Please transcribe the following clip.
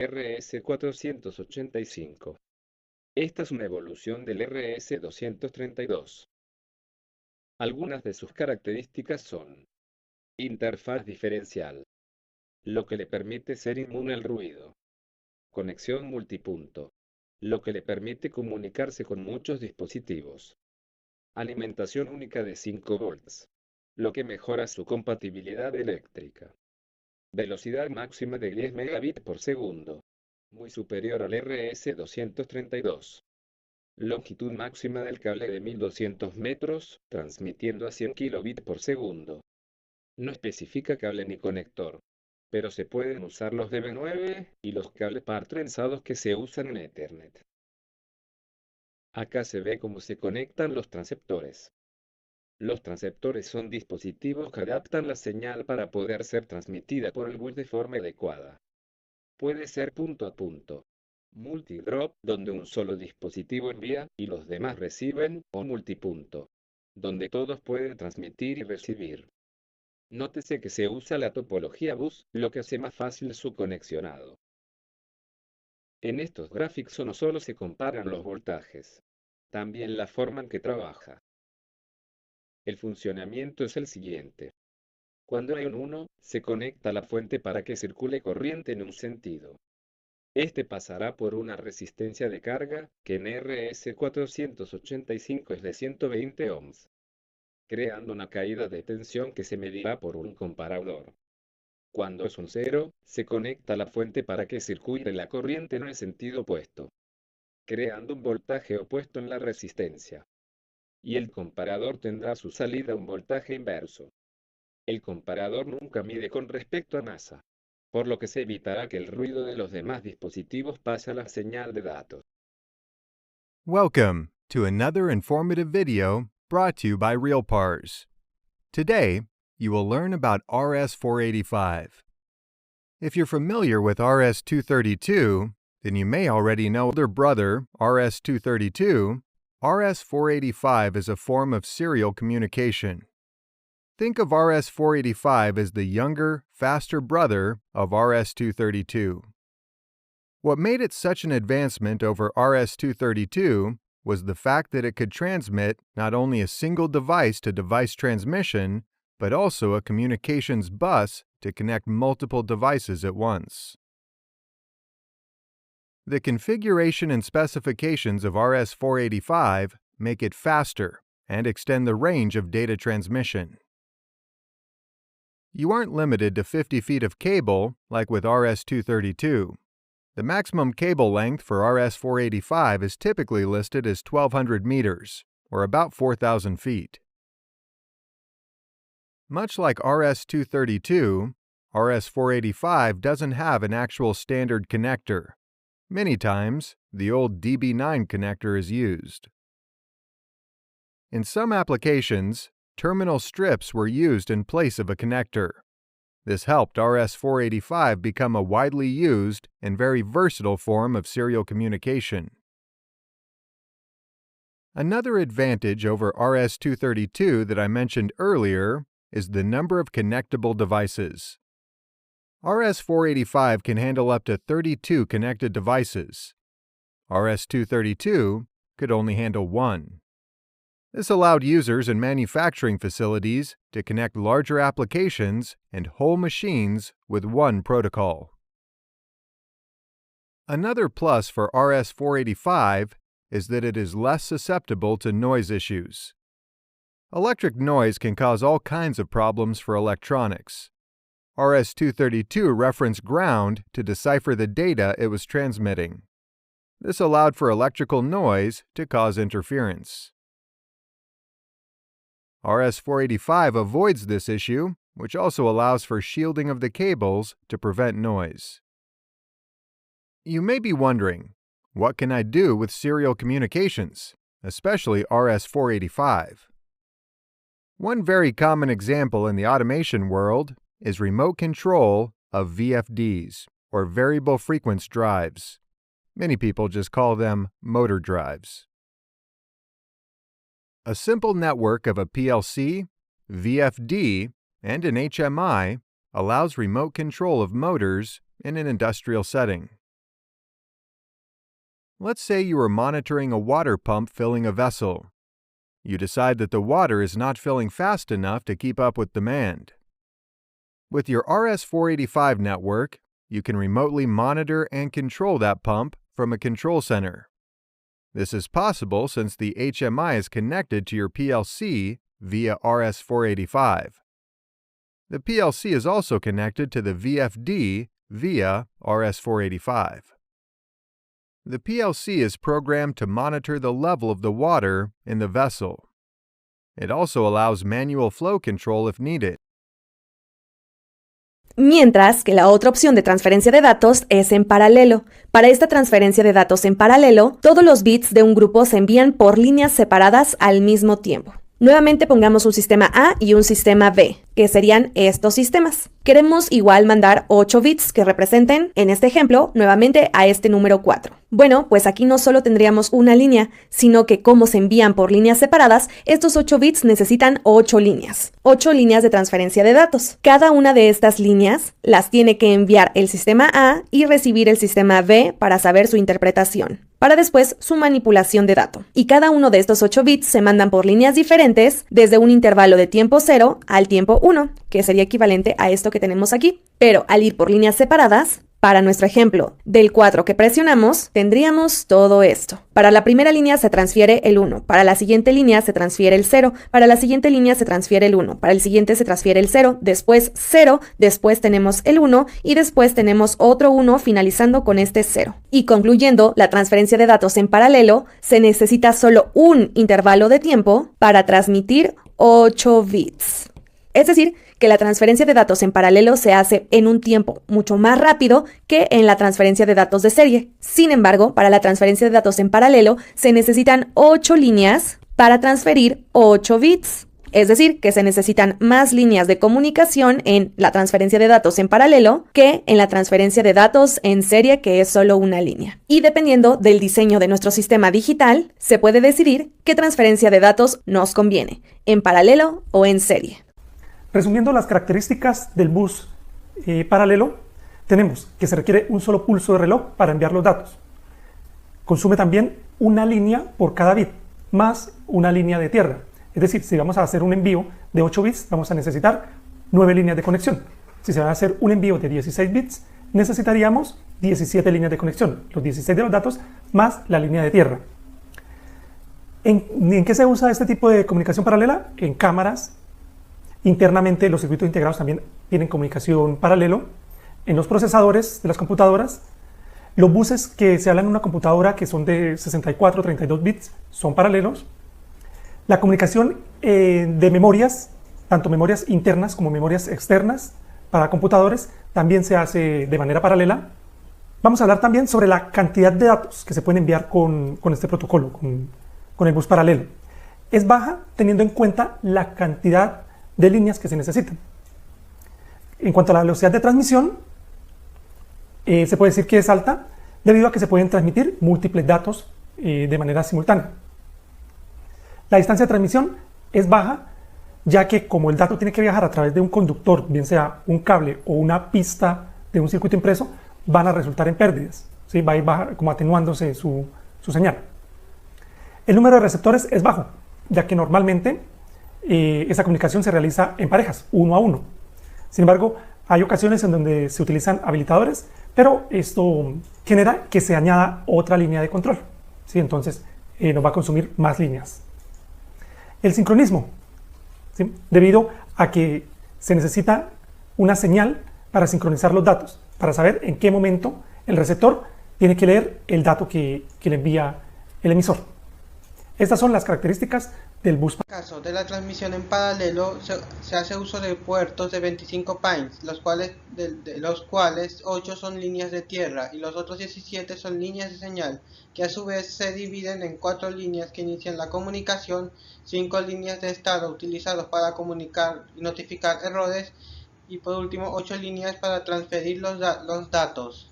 RS485. Esta es una evolución del RS232. Algunas de sus características son: interfaz diferencial, lo que le permite ser inmune al ruido; conexión multipunto, lo que le permite comunicarse con muchos dispositivos; alimentación única de 5 volts, lo que mejora su compatibilidad eléctrica; velocidad máxima de 10 megabits por segundo, muy superior al RS232; longitud máxima del cable de 1200 metros, transmitiendo a 100 kilobits por segundo. No especifica cable ni conector, pero se pueden usar los DB9 y los cables PAR trenzados que se usan en Ethernet. Acá se ve cómo se conectan los transceptores. Los transceptores son dispositivos que adaptan la señal para poder ser transmitida por el bus de forma adecuada. Puede ser punto a punto, multidrop, donde un solo dispositivo envía y los demás reciben, o multipunto, donde todos pueden transmitir y recibir. Nótese que se usa la topología bus, lo que hace más fácil su conexionado. En estos gráficos no solo se comparan los voltajes, también la forma en que trabaja. El funcionamiento es el siguiente. Cuando hay un 1, se conecta la fuente para que circule corriente en un sentido. Este pasará por una resistencia de carga, que en RS485 es de 120 ohms, creando una caída de tensión que se medirá por un comparador. Cuando es un 0, se conecta la fuente para que circule la corriente en el sentido opuesto, creando un voltaje opuesto en la resistencia. Y el comparador tendrá a su salida un voltaje inverso. El comparador nunca mide con respecto a masa, por lo que se evitará que el ruido de los demás dispositivos pase a la señal de datos. Welcome to another informative video brought to you by RealPARS. Today, you will learn about RS-485. If you're familiar with RS-232, then you may already know their brother, RS-232. RS-485 is a form of serial communication. Think of RS-485 as the younger, faster brother of RS-232. What made it such an advancement over RS-232 was the fact that it could transmit not only a single device-to-device transmission, but also a communications bus to connect multiple devices at once. The configuration and specifications of RS-485 make it faster and extend the range of data transmission. You aren't limited to 50 feet of cable like with RS-232. The maximum cable length for RS-485 is typically listed as 1,200 meters, or about 4,000 feet. Much like RS-232, RS-485 doesn't have an actual standard connector. Many times, the old DB9 connector is used. In some applications, terminal strips were used in place of a connector. This helped RS-485 become a widely used and very versatile form of serial communication. Another advantage over RS-232 that I mentioned earlier is the number of connectable devices. RS-485 can handle up to 32 connected devices. RS-232 could only handle 1. This allowed users in manufacturing facilities to connect larger applications and whole machines with one protocol. Another plus for RS-485 is that it is less susceptible to noise issues. Electric noise can cause all kinds of problems for electronics. RS-232 referenced ground to decipher the data it was transmitting. This allowed for electrical noise to cause interference. RS-485 avoids this issue, which also allows for shielding of the cables to prevent noise. You may be wondering, what can I do with serial communications, especially RS-485? One very common example in the automation world is remote control of VFDs, or variable frequency drives. Many people just call them motor drives. A simple network of a PLC, VFD, and an HMI allows remote control of motors in an industrial setting. Let's say you are monitoring a water pump filling a vessel. You decide that the water is not filling fast enough to keep up with demand. With your RS-485 network, you can remotely monitor and control that pump from a control center. This is possible since the HMI is connected to your PLC via RS-485. The PLC is also connected to the VFD via RS-485. The PLC is programmed to monitor the level of the water in the vessel. It also allows manual flow control if needed. Mientras que la otra opción de transferencia de datos es en paralelo. Para esta transferencia de datos en paralelo, todos los bits de un grupo se envían por líneas separadas al mismo tiempo. Nuevamente pongamos un sistema A y un sistema B, que serían estos sistemas. Queremos igual mandar 8 bits que representen, en este ejemplo, nuevamente a este número 4. Bueno, pues aquí no solo tendríamos una línea, sino que como se envían por líneas separadas, estos 8 bits necesitan 8 líneas. 8 líneas de transferencia de datos. Cada una de estas líneas las tiene que enviar el sistema A y recibir el sistema B para saber su interpretación, para después su manipulación de dato. Y cada uno de estos 8 bits se mandan por líneas diferentes desde un intervalo de tiempo 0 al tiempo 1, que sería equivalente a esto que tenemos aquí. Pero al ir por líneas separadas, para nuestro ejemplo del 4 que presionamos, tendríamos todo esto. Para la primera línea se transfiere el 1, para la siguiente línea se transfiere el 0, para la siguiente línea se transfiere el 1, para el siguiente se transfiere el 0, después 0, después tenemos el 1 y después tenemos otro 1 finalizando con este 0. Y concluyendo la transferencia de datos en paralelo, se necesita solo un intervalo de tiempo para transmitir 8 bits. Es decir, que la transferencia de datos en paralelo se hace en un tiempo mucho más rápido que en la transferencia de datos de serie. Sin embargo, para la transferencia de datos en paralelo se necesitan 8 líneas para transferir 8 bits. Es decir, que se necesitan más líneas de comunicación en la transferencia de datos en paralelo que en la transferencia de datos en serie, que es solo una línea. Y dependiendo del diseño de nuestro sistema digital, se puede decidir qué transferencia de datos nos conviene, en paralelo o en serie. Resumiendo las características del bus paralelo, tenemos que se requiere un solo pulso de reloj para enviar los datos. Consume también una línea por cada bit, más una línea de tierra. Es decir, si vamos a hacer un envío de 8 bits, vamos a necesitar 9 líneas de conexión. Si se va a hacer un envío de 16 bits, necesitaríamos 17 líneas de conexión, los 16 de los datos más la línea de tierra. ¿En qué se usa este tipo de comunicación paralela? En cámaras. Internamente los circuitos integrados también tienen comunicación paralelo. En los procesadores de las computadoras, los buses que se hablan en una computadora que son de 64 o 32 bits son paralelos. La comunicación de memorias, tanto memorias internas como memorias externas para computadores, también se hace de manera paralela. Vamos a hablar también sobre la cantidad de datos que se pueden enviar con este protocolo, con el bus paralelo. Es baja teniendo en cuenta la cantidad de líneas que se necesitan. En cuanto a la velocidad de transmisión, se puede decir que es alta debido a que se pueden transmitir múltiples datos de manera simultánea. La distancia de transmisión es baja, ya que como el dato tiene que viajar a través de un conductor, bien sea un cable o una pista de un circuito impreso, van a resultar en pérdidas, ¿sí? Va a ir como atenuándose su señal. El número de receptores es bajo, ya que normalmente esa comunicación se realiza en parejas, 1 a 1. Sin embargo, hay ocasiones en donde se utilizan habilitadores, pero esto genera que se añada otra línea de control, ¿sí? Entonces nos va a consumir más líneas. El sincronismo, ¿sí? Debido a que se necesita una señal para sincronizar los datos, para saber en qué momento el receptor tiene que leer el dato que le envía el emisor. Estas son las características del bus. En el caso de la transmisión en paralelo, se hace uso de puertos de 25 pines, de los cuales 8 son líneas de tierra y los otros 17 son líneas de señal, que a su vez se dividen en 4 líneas que inician la comunicación, 5 líneas de estado utilizadas para comunicar y notificar errores, y por último 8 líneas para transferir los datos.